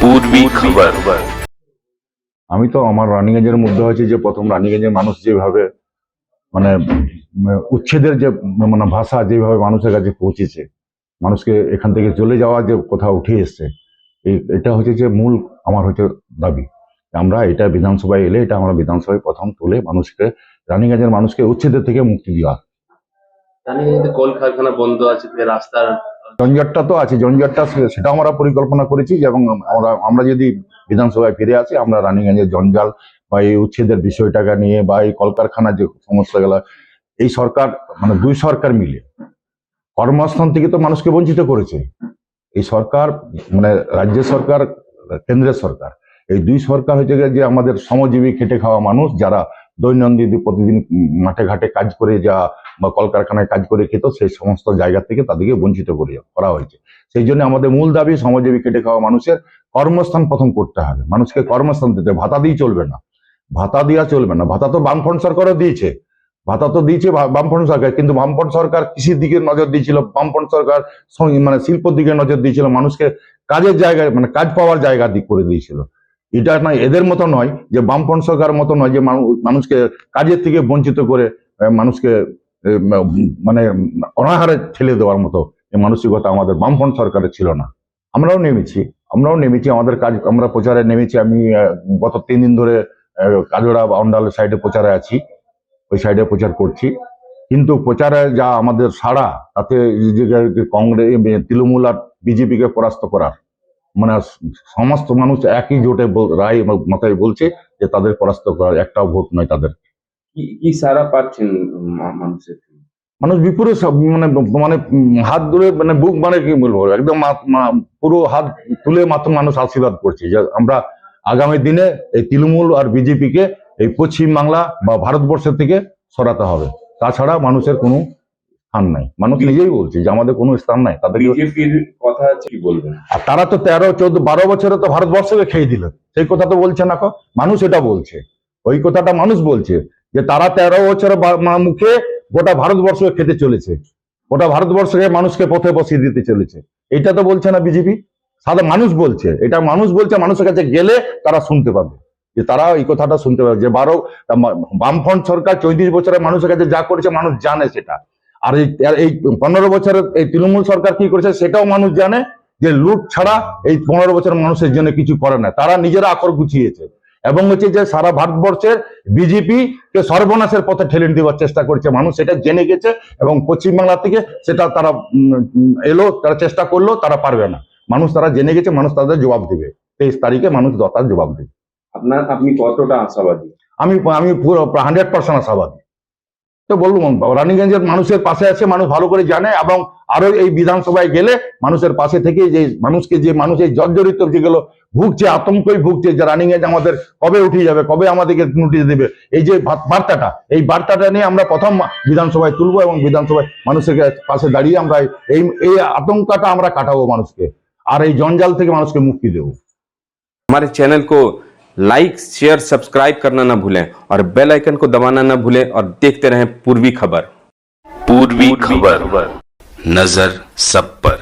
पूर्वी खबर। আমি তো আমার রানীগঞ্জের মধ্যে হয়েছে যে প্রথম রানীগঞ্জের মানুষ যেভাবে মানে উচ্ছেদের যে মানে ভাষা যেভাবে মানুষের কাছে পৌঁছেছে, মানুষকে এখান থেকে চলে যাওয়া যে কথা উঠে এসছে, এটা হচ্ছে যে মূল আমার হচ্ছে দাবি। আমরা এটা বিধানসভায় এলে এটা আমরা বিধানসভায় প্রথম তুলে মানুষকে, রানীগঞ্জের মানুষকে উচ্ছেদের থেকে মুক্তি দেওয়া। রানীগঞ্জে কল কারখানা বন্ধ আছে, রাস্তার জঞ্জটটা তো আছে, জঞ্জটটা সেটাও আমরা পরিকল্পনা করেছি এবং আমরা যদি বিধানসভায় ফিরে আসি, আমরা রানীগঞ্জের জঞ্জাল বা এই উচ্ছেদের বিষয়টাকে নিয়ে বা এই কলকারখানার যে সমস্যাগুলো, এই সরকার মানে দুই সরকার মিলে কর্মস্থান থেকে তো মানুষকে বঞ্চিত করেছে। এই সরকার মানে রাজ্য সরকার, কেন্দ্রের সরকার, এই দুই সরকার হচ্ছে যে আমাদের শ্রমজীবী খেটে খাওয়া মানুষ যারা দৈনন্দিন প্রতিদিন মাঠে ঘাটে কাজ করে যা বা কলকারখানায় কাজ করে খেত, সেই সমস্ত জায়গা থেকে তাদেরকে বঞ্চিত করা হয়েছে। সেই জন্য আমাদের মূল দাবি শ্রমজীবী খেটে খাওয়া মানুষের কর্মস্থান প্রথম করতে হবে। মানুষকে কর্মস্থান দিতে, ভাতা দিয়ে চলবে না, ভাতা দেওয়া চলবে না। ভাতা তো বামফ্রন্ট সরকারও দিয়েছে, ভাতা তো দিয়েছে বামফ্রন্ট সরকার, কিন্তু বামফ্রন্ট সরকার কৃষির দিকে নজর দিয়েছিল, বামফ্রন্ট সরকার মানে শিল্পর দিকে নজর দিয়েছিল, মানুষকে কাজের জায়গায় মানে কাজ পাওয়ার জায়গা দিক করে দিয়েছিল। এটা নয়, এদের মতো নয় যে বামফ্রন্ট সরকার মতো নয় যে মানুষকে কাজের থেকে বঞ্চিত করে মানুষকে মানে অনাহারে ঠেলে দেওয়ার মতো এই মানসিকতা আমাদের বামফ্রন্ট সরকারের ছিল না। আমরাও নেমেছি আমাদের কাজ, আমরা প্রচারে নেমেছি। আমি গত 3 দিন ধরে কাজড়া বাউন্ডাল সাইডে প্রচারে আছি, ওই সাইডে প্রচার করছি। কিন্তু প্রচারে যা আমাদের সাড়া, তাতে কংগ্রেস, তৃণমূল আর বিজেপিকে পরাস্ত করার মানে সমস্ত মানুষ একই জোটে রায় মাথায় বলছে যে তাদের পরাস্ত করার, একটাও ভোট নয় তাদের। কি সারা পাচ্ছেন মানুষের? মানুষ বিপুরে মানে মানে হাত ধরে মানে বুক মানে কি বলবো, একদম পুরো হাত তুলে মাত্র মানুষ আশীর্বাদ করছে যে আমরা আগামী দিনে এই তৃণমূল আর বিজেপিকে এই পশ্চিম বাংলা বা ভারতবর্ষের থেকে সরাতে হবে। তাছাড়া মানুষের কোনো স্থান নাই। মানুষ নিজেই বলছে যে আমাদের কোনো স্থান নাই। তাদের বিজেপির কথা কি বলবেন? আর তারা তো 13, 14, 12 বছরে তো ভারতবর্ষকে খেয়ে দিল, সেই কথা তো বলছে না। মানুষ এটা বলছে, ওই কথাটা মানুষ বলছে যে তারা 13 বছরের মুখে গোটা ভারতবর্ষকে খেতে চলেছে, গোটা ভারতবর্ষকে মানুষকে পথে বসিয়ে দিতে চলেছে। এটা তো বলছে না বিজেপি, সাদা মানুষ বলছে। এটা মানুষ বলছে, মানুষের কাছে গেলে তারা শুনতে পাবে, যে তারা এই কথাটা শুনতে পাবে যে বামফ্রন্ট সরকার 34 বছরে মানুষের কাছে যা করেছে মানুষ জানে সেটা। আর এই 15 বছরের এই তৃণমূল সরকার কি করেছে সেটাও মানুষ জানে, যে লুট ছাড়া এই 15 বছর মানুষের জন্য কিছু করে না। তারা নিজেরা আকর গুছিয়েছে এবং হচ্ছে যে সারা ভারতবর্ষের বিজেপি কে সর্বনাশের পথে ঠেলে দেওয়ার চেষ্টা করছে। মানুষ সেটা জেনে গেছে এবং পশ্চিমবাংলা থেকে সেটা তারা এলো, তারা চেষ্টা করলো, তারা পারবে না। মানুষ তারা জেনে গেছে, মানুষ তাদের জবাব দেবে। 23 তারিখে মানুষ তার জবাব দেবে। আপনি কতটা আশাবাদী? আমি পুরো 100% আশাবাদী। তো বললাম রানীগঞ্জের মানুষের পাশে আছে, মানুষ ভালো করে জানে এবং আরো এই বিধানসভায় গেলে মানুষের পাশে থেকে যে মানুষকে, যে মানুষ এই জর্জরিত যেগুলো ভুগছে, আতঙ্কই ভুগছে যে রানীগঞ্জ আমাদের কবে উঠে যাবে, কবে আমাদেরকে নোটিশ দেবে, এই যে বার্তাটা, এই বার্তাটা নিয়ে আমরা প্রথম বিধানসভায় তুলবো এবং বিধানসভায় মানুষের পাশে দাঁড়িয়ে আমরা এই আতঙ্কটা আমরা কাটাবো মানুষকে, আর এই জঞ্জাল থেকে মানুষকে মুক্তি দেবো। हमारे चैनल को लाइक, शेयर, सब्सक्राइब करना ना भूलें और बेल आइकन को दबाना ना भूलें और देखते रहें पूर्वी खबर। पूर्वी खबर, नजर सब पर।